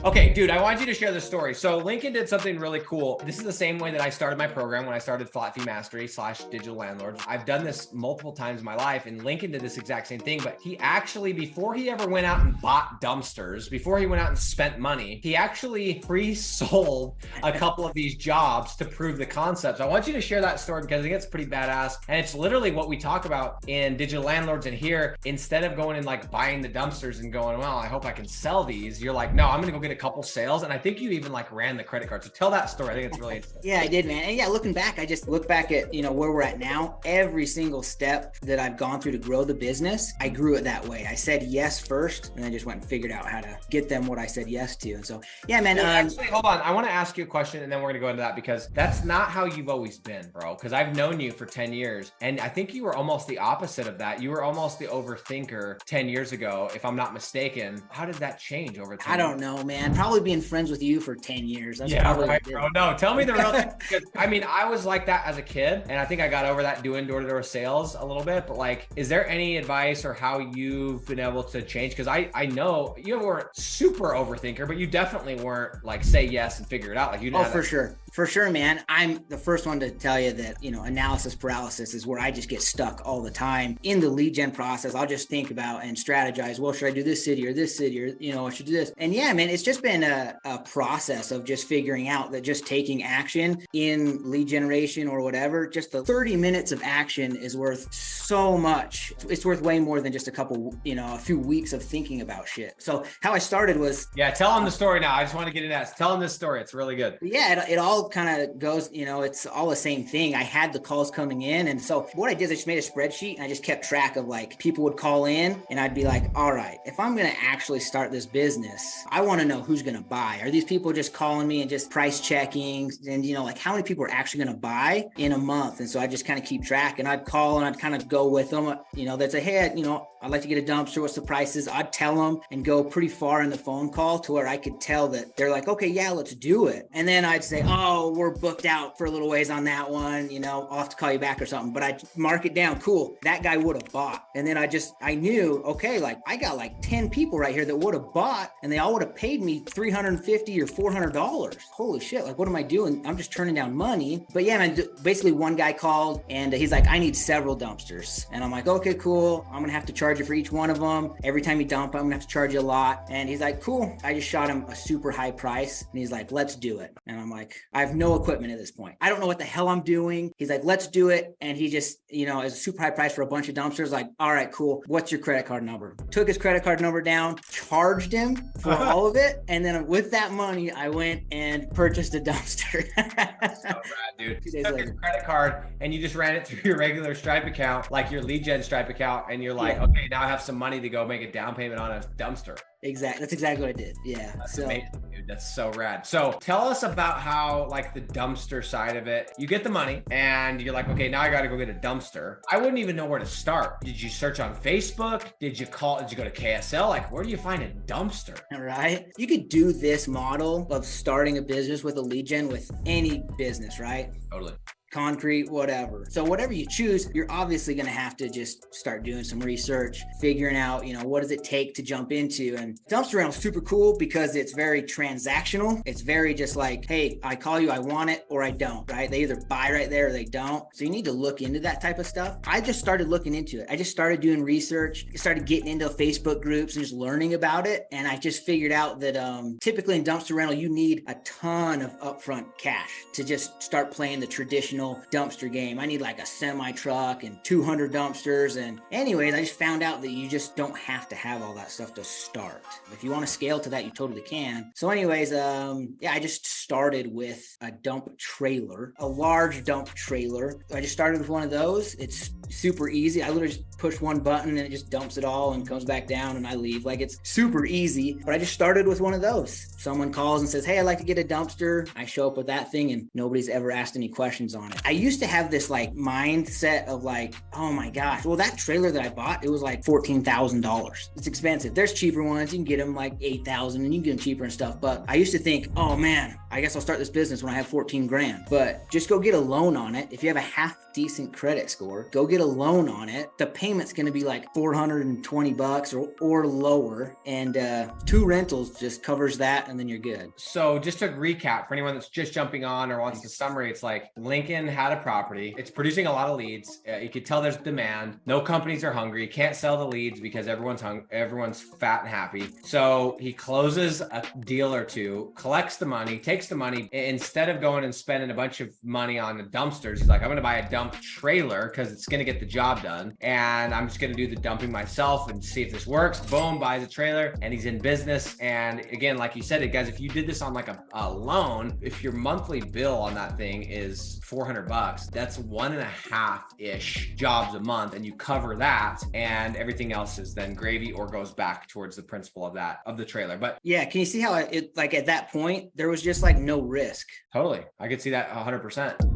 Okay, dude, I want you to share this story. So Lincoln did something really cool. This is the same way that I started my program when I started Flat Fee Mastery / Digital Landlords. I've done this multiple times in my life, and Lincoln did this exact same thing, but he actually, before he ever went out and bought dumpsters, before he went out and spent money, he actually pre-sold a couple of these jobs to prove the concepts. I want you to share that story because I think it's pretty badass. And it's literally what we talk about in Digital Landlords. And here, instead of going and like buying the dumpsters and going, well, I hope I can sell these, you're like, no, I'm going to go get a couple sales. And I think you even like ran the credit card. So tell that story. I think it's really interesting. Yeah, I did, man. And yeah, looking back, I just look back at, where we're at now. Every single step that I've gone through to grow the business, I grew it that way. I said yes first, and I just went and figured out how to get them what I said yes to. And so, yeah, man. Actually, hold on. I want to ask you a question, and then we're going to go into that because that's not how you've always been, bro. Because I've known you for 10 years, and I think you were almost the opposite of that. You were almost the overthinker 10 years ago, if I'm not mistaken. How did that change over time? I don't know, man. Probably being friends with you for 10 years. That's yeah, right, bro. No, tell me the real thing. Because, I mean, I was like that as a kid, and I think I got over that doing door-to-door sales a little bit. But like, is there any advice or how you've been able to change? Because I know you weren't super overthinker, but you definitely weren't like say yes and figure it out. Like you know. Oh, for sure. For sure, man. I'm the first one to tell you that, analysis paralysis is where I just get stuck all the time. In the lead gen process, I'll just think about and strategize, well, should I do this city or, I should do this. And yeah, man, it's just been a process of just figuring out that just taking action in lead generation or whatever, just the 30 minutes of action is worth so much. It's worth way more than just a few weeks of thinking about shit. So how I started was... Yeah, tell them the story now. I just want to get into that. Tell them this story. It's really good. Yeah, it all kind of goes, it's all the same thing. I had the calls coming in. And so what I did is I just made a spreadsheet and I just kept track of like people would call in and I'd be like, all right, if I'm going to actually start this business, I want to know who's going to buy. Are these people just calling me and just price checking? And, like how many people are actually going to buy in a month? And so I just kind of keep track and I'd call and I'd kind of go with them, they'd say, hey, I'd like to get a dumpster. What's the prices? I'd tell them and go pretty far in the phone call to where I could tell that they're like, okay, yeah, let's do it. And then I'd say, oh, we're booked out for a little ways on that one. I'll have to call you back or something, but I'd mark it down. Cool. That guy would have bought. And then I knew, okay, like I got like 10 people right here that would have bought and they all would have paid me $350 or $400. Holy shit. Like, what am I doing? I'm just turning down money. But yeah, man, basically one guy called and he's like, I need several dumpsters. And I'm like, okay, cool. I'm going to have to charge you for each one of them. Every time you dump, I'm going to have to charge you a lot. And he's like, cool. I just shot him a super high price. And he's like, let's do it. And I'm like, I have no equipment at this point. I don't know what the hell I'm doing. He's like, let's do it. And he just, is a super high price for a bunch of dumpsters. Like, all right, cool. What's your credit card number? Took his credit card number down, charged him for all of it. And then with that money, I went and purchased a dumpster. So rad, dude. You took your credit card and you just ran it through your regular Stripe account, like your lead gen Stripe account. And you're like, okay, now I have some money to go make a down payment on a dumpster. Exactly. That's exactly what I did. Yeah. That's amazing, dude. That's so rad. So tell us about how like the dumpster side of it, you get the money and you're like, okay, now I got to go get a dumpster. I wouldn't even know where to start. Did you search on Facebook? Did you go to KSL? Like, where do you find a dumpster? All right. You could do this model of starting a business with a lead gen with any business, right? Totally. Concrete, whatever. So whatever you choose, you're obviously going to have to just start doing some research, figuring out, what does it take to jump into. And dumpster rental is super cool because it's very transactional. It's very just like, hey, I call you, I want it or I don't, right? They either buy right there or they don't. So you need to look into that type of stuff. I just started looking into it. I just started doing research, started getting into Facebook groups and just learning about it. And I just figured out that typically in dumpster rental, you need a ton of upfront cash to just start playing the traditional dumpster game. I need like a semi truck and 200 dumpsters. And anyways, I just found out that you just don't have to have all that stuff to start. If you want to scale to that, you totally can. So anyways, I just started with a dump trailer, a large dump trailer. I just started with one of those. It's super easy. I literally just push one button and it just dumps it all and comes back down and I leave. Like, it's super easy, but I just started with one of those. Someone calls and says, hey, I'd like to get a dumpster. I show up with that thing and nobody's ever asked any questions on on it. I used to have this like mindset of like, oh my gosh, well, that trailer that I bought, it was like $14,000. It's expensive. There's cheaper ones. You can get them like 8,000 and you can get them cheaper and stuff. But I used to think, oh man, I guess I'll start this business when I have 14 grand. But just go get a loan on it. If you have a half decent credit score, go get a loan on it. The payment's going to be like $420 or lower. And 2 rentals just covers that, and then you're good. So just to recap for anyone that's just jumping on or wants the summary, it's like Lincoln had a property. It's producing a lot of leads. You could tell there's demand. No companies are hungry. Can't sell the leads because everyone's fat and happy. So he closes a deal or two, collects the money, takes the money. Instead of going and spending a bunch of money on the dumpsters, he's like, I'm going to buy a dump trailer because it's going to get the job done. And I'm just going to do the dumping myself and see if this works. Boom, buys a trailer and he's in business. And again, like you said, guys, if you did this on like a loan, if your monthly bill on that thing is $400, that's 1.5-ish jobs a month. And you cover that and everything else is then gravy or goes back towards the principal of the trailer. But yeah, can you see how it like at that point, there was just like no risk? Totally. I could see that 100%.